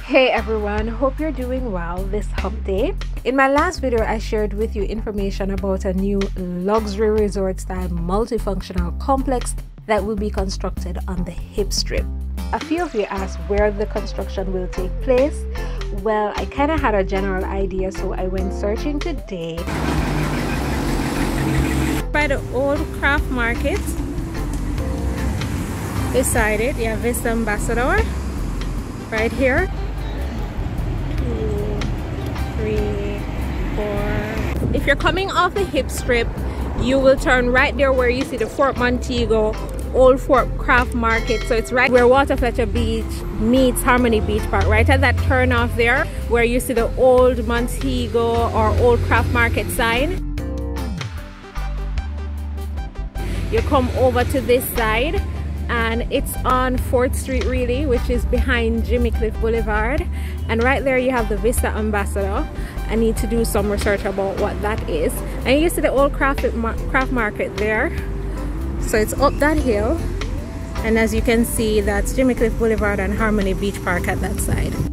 Hey everyone, hope you're doing well this hump day. In my last video, I shared with you information about a new luxury resort style multifunctional complex that will be constructed on the hip strip. A few of you asked where the construction will take place. Well, I kind of had a general idea, so I went searching today. By the old craft market, beside it, you have Vista Ambassador right here. 2, 3, 4. If you're coming off the hip strip, you will turn right there where you see the Fort Montego Old Fort Craft Market. So it's right where Waterfletcher Beach meets Harmony Beach Park, right at that turn off there where you see the old Montego or Old Craft Market sign. You come over to this side and it's on 4th Street really, which is behind Jamaica Boulevard, and right there you have the Vista Ambassador. I need to do some research about what that is. And you see the old craft market there, so it's up that hill, and as you can see, that's Jamaica Boulevard and Harmony Beach Park at that side.